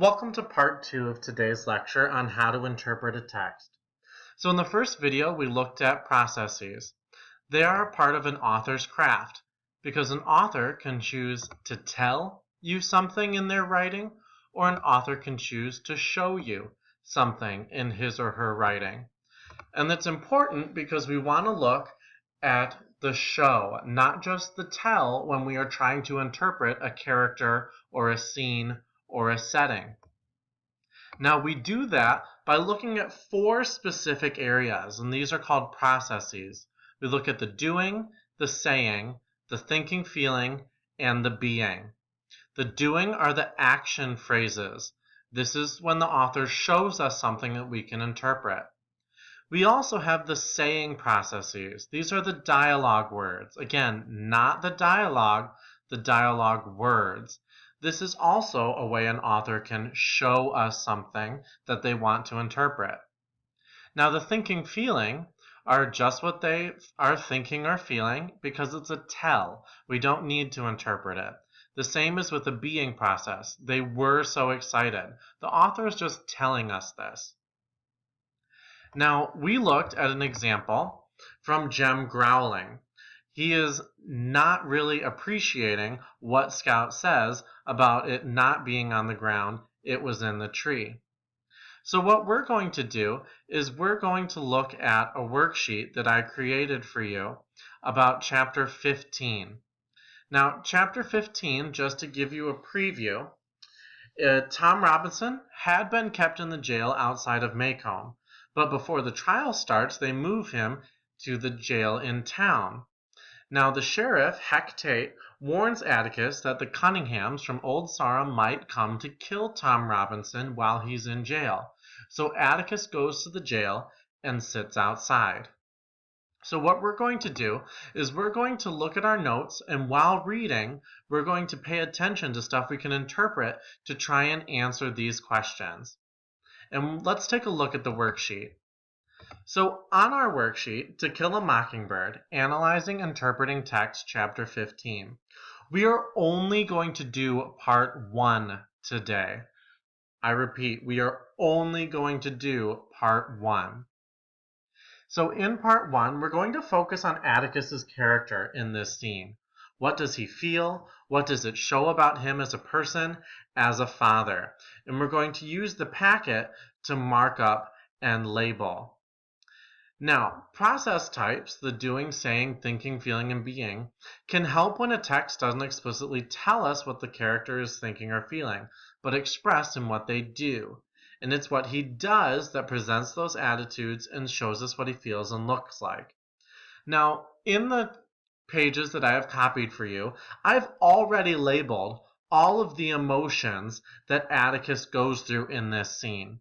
Welcome to part 2 of today's lecture on how to interpret a text. So in the first video, we looked at processes. They are a part of an author's craft because an author can choose to tell you something in their writing, or an author can choose to show you something in his or her writing. And that's important because we want to look at the show, not just the tell, when we are trying to interpret a character or a scene or a setting. Now we do that by looking at 4 specific areas, and these are called processes. We look at the doing, the saying, the thinking, feeling, and the being. The doing are the action phrases. This is when the author shows us something that we can interpret. We also have the saying processes. These are the dialogue words. Again, not the dialogue words. This is also a way an author can show us something that they want to interpret. Now, the thinking, feeling are just what they are thinking or feeling because it's a tell. We don't need to interpret it. The same is with the being process. They were so excited. The author is just telling us this. Now, we looked at an example from Jem growling. He is not really appreciating what Scout says about it not being on the ground, it was in the tree. So what we're going to do is we're going to look at a worksheet that I created for you about chapter 15. Now, chapter 15, just to give you a preview, Tom Robinson had been kept in the jail outside of Macomb, but before the trial starts, they move him to the jail in town. Now the sheriff, Heck Tate, warns Atticus that the Cunninghams from Old Sarum might come to kill Tom Robinson while he's in jail. So Atticus goes to the jail and sits outside. So what we're going to do is we're going to look at our notes, and while reading, we're going to pay attention to stuff we can interpret to try and answer these questions. And let's take a look at the worksheet. So on our worksheet, To Kill a Mockingbird, Analyzing Interpreting Text, Chapter 15, we are only going to do part 1 today. I repeat, we are only going to do part 1. So in part 1, we're going to focus on Atticus's character in this scene. What does he feel? What does it show about him as a person, as a father? And we're going to use the packet to mark up and label. Now, process types, the doing, saying, thinking, feeling, and being, can help when a text doesn't explicitly tell us what the character is thinking or feeling, but expressed in what they do. And it's what he does that presents those attitudes and shows us what he feels and looks like. Now, in the pages that I have copied for you, I've already labeled all of the emotions that Atticus goes through in this scene.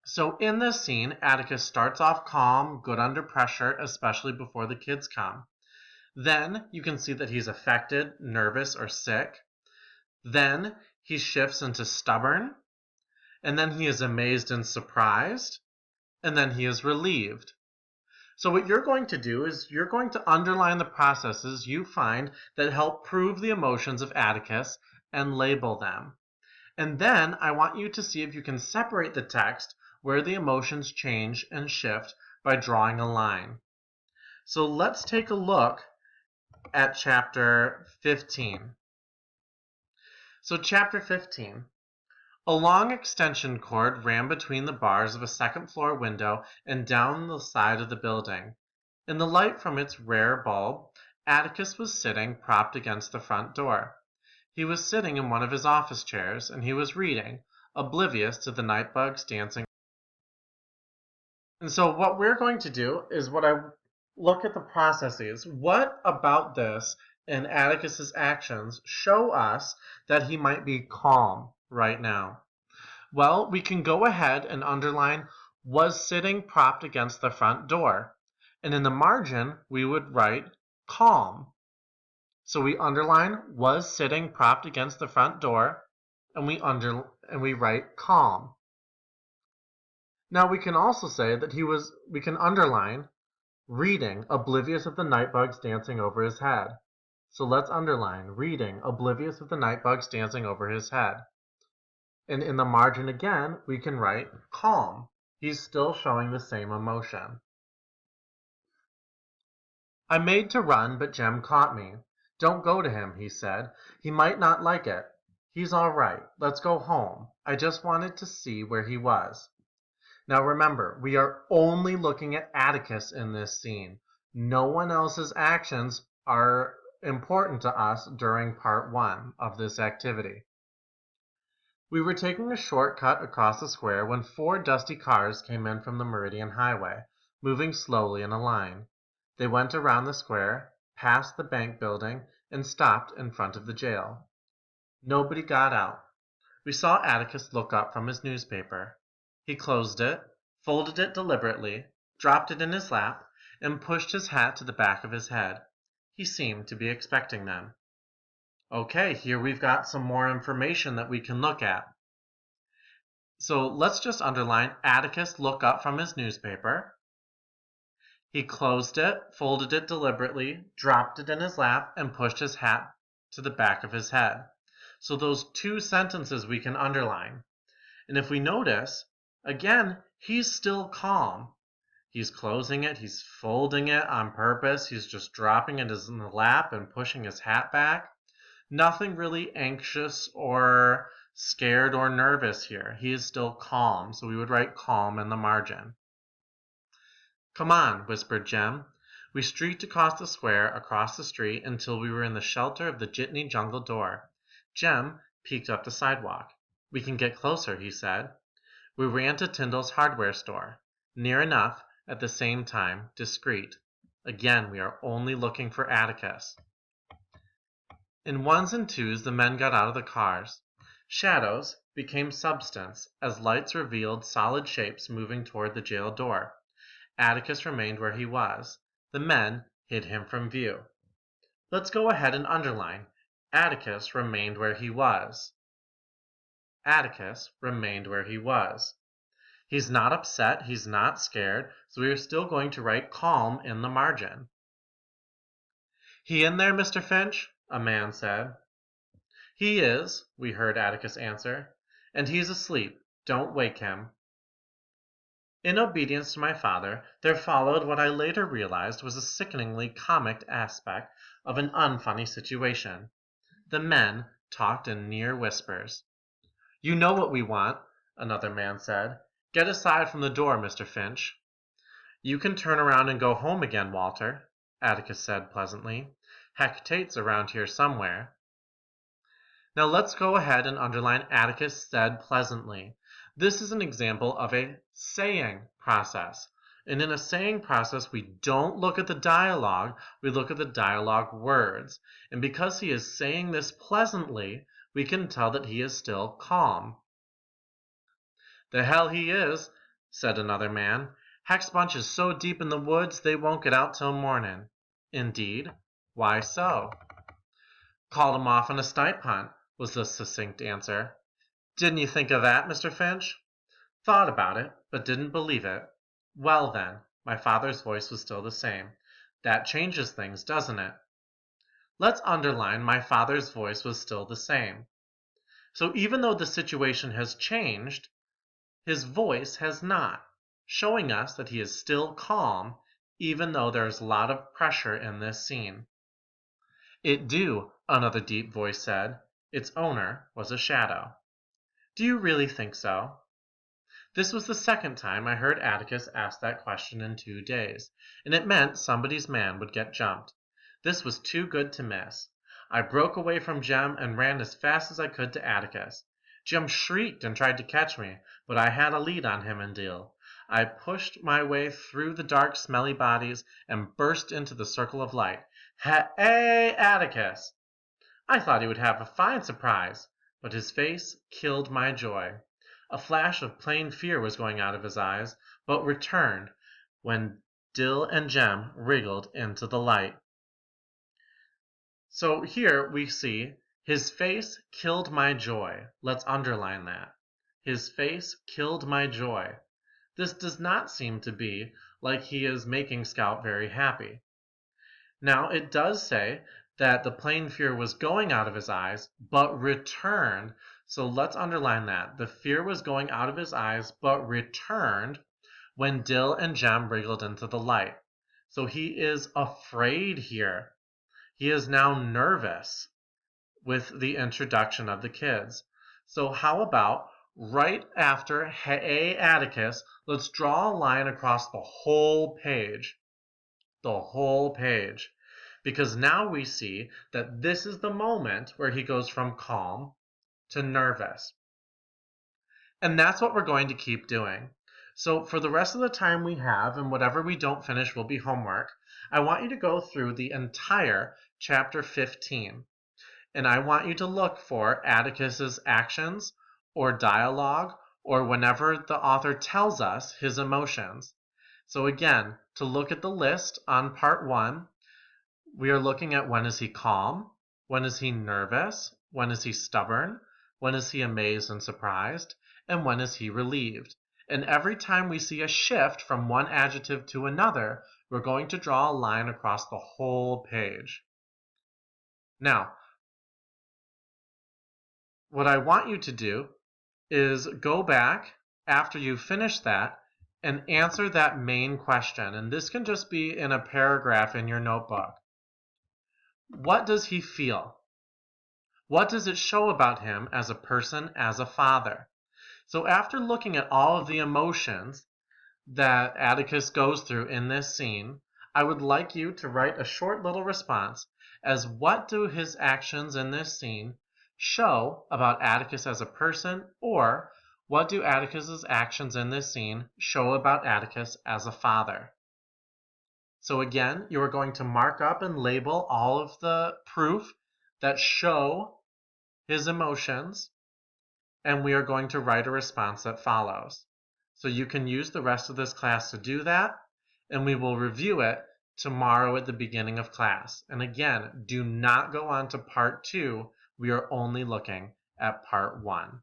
So in this scene, Atticus starts off calm, good under pressure, especially before the kids come. Then you can see that he's affected, nervous, or sick. Then he shifts into stubborn. And then he is amazed and surprised. And then he is relieved. So what you're going to do is you're going to underline the processes you find that help prove the emotions of Atticus and label them. And then I want you to see if you can separate the text where the emotions change and shift by drawing a line. So let's take a look at chapter 15. So chapter 15. A long extension cord ran between the bars of a second-floor window and down the side of the building. In the light from its rare bulb, Atticus was sitting propped against the front door. He was sitting in one of his office chairs, and he was reading, oblivious to the night bugs dancing. And so what we're going to do is look at the processes. What about this and Atticus's actions show us that he might be calm right now? Well, we can go ahead and underline was sitting propped against the front door. And in the margin, we would write calm. So we underline was sitting propped against the front door, and we write calm. Now we can also say that we can underline reading, oblivious of the night bugs dancing over his head. So let's underline reading, oblivious of the night bugs dancing over his head. And in the margin again, we can write calm. He's still showing the same emotion. I made to run, but Jem caught me. Don't go to him, he said. He might not like it. He's all right. Let's go home. I just wanted to see where he was. Now remember, we are only looking at Atticus in this scene. No one else's actions are important to us during part 1 of this activity. We were taking a shortcut across the square when 4 dusty cars came in from the Meridian Highway, moving slowly in a line. They went around the square, past the bank building, and stopped in front of the jail. Nobody got out. We saw Atticus look up from his newspaper. He closed it, folded it deliberately, dropped it in his lap, and pushed his hat to the back of his head. He seemed to be expecting them. Okay, here we've got some more information that we can look at. So let's just underline Atticus look up from his newspaper. He closed it, folded it deliberately, dropped it in his lap, and pushed his hat to the back of his head. So those 2 sentences we can underline. And if we notice, again, he's still calm. He's closing it, he's folding it on purpose, he's just dropping it in the lap and pushing his hat back. Nothing really anxious or scared or nervous here. He is still calm, so we would write calm in the margin. Come on, whispered Jem. We streaked across the square, across the street, until we were in the shelter of the Jitney Jungle door. Jem peeked up the sidewalk. We can get closer, he said. We ran to Tyndall's hardware store. Near enough, at the same time, discreet. Again, we are only looking for Atticus. In 1s and 2s, the men got out of the cars. Shadows became substance as lights revealed solid shapes moving toward the jail door. Atticus remained where he was. The men hid him from view. Let's go ahead and underline. Atticus remained where he was. Atticus remained where he was. He's not upset, he's not scared, so we are still going to write calm in the margin. He in there, Mr. Finch? A man said. He is, we heard Atticus answer, and he's asleep. Don't wake him. In obedience to my father, there followed what I later realized was a sickeningly comic aspect of an unfunny situation. The men talked in near whispers. You know what we want, another man said. Get aside from the door, Mr. Finch. You can turn around and go home again, Walter, Atticus said pleasantly. Heck, Tate's around here somewhere. Now let's go ahead and underline Atticus said pleasantly. This is an example of a saying process. And in a saying process, we don't look at the dialogue, we look at the dialogue words. And because he is saying this pleasantly, we can tell that he is still calm. The hell he is, said another man. Heck's bunch is so deep in the woods they won't get out till morning. Indeed? Why so? Called him off on a snipe hunt, was the succinct answer. Didn't you think of that, Mr. Finch? Thought about it, but didn't believe it. Well then, my father's voice was still the same. That changes things, doesn't it? Let's underline my father's voice was still the same. So even though the situation has changed, his voice has not, showing us that he is still calm, even though there is a lot of pressure in this scene. It do, another deep voice said. Its owner was a shadow. Do you really think so? This was the second time I heard Atticus ask that question in 2 days, and it meant somebody's man would get jumped. This was too good to miss. I broke away from Jem and ran as fast as I could to Atticus. Jem shrieked and tried to catch me, but I had a lead on him and deal. I pushed my way through the dark, smelly bodies and burst into the circle of light. Hey, Atticus! I thought he would have a fine surprise, but his face killed my joy. A flash of plain fear was going out of his eyes, but returned when Dill and Jem wriggled into the light. So here we see his face killed my joy. Let's underline that. His face killed my joy. This does not seem to be like he is making Scout very happy. Now, it does say that the plain fear was going out of his eyes, but returned. So let's underline that. The fear was going out of his eyes, but returned when Dill and Jem wriggled into the light. So he is afraid here. He is now nervous with the introduction of the kids. So how about right after Hey Atticus, let's draw a line across the whole page. The whole page. Because now we see that this is the moment where he goes from calm to nervous. And that's what we're going to keep doing. So for the rest of the time we have, and whatever we don't finish will be homework, I want you to go through the entire chapter 15. And I want you to look for Atticus's actions or dialogue or whenever the author tells us his emotions. So again, to look at the list on part 1, we are looking at when is he calm, when is he nervous, when is he stubborn, when is he amazed and surprised, and when is he relieved. And every time we see a shift from one adjective to another, we're going to draw a line across the whole page. Now, what I want you to do is go back after you finish that and answer that main question. And this can just be in a paragraph in your notebook. What does he feel? What does it show about him as a person, as a father? So after looking at all of the emotions that Atticus goes through in this scene, I would like you to write a short little response as what do his actions in this scene show about Atticus as a person, or what do Atticus's actions in this scene show about Atticus as a father? So again, you are going to mark up and label all of the proof that show his emotions, and we are going to write a response that follows. So you can use the rest of this class to do that, and we will review it tomorrow at the beginning of class. And again, do not go on to part 2. We are only looking at part 1.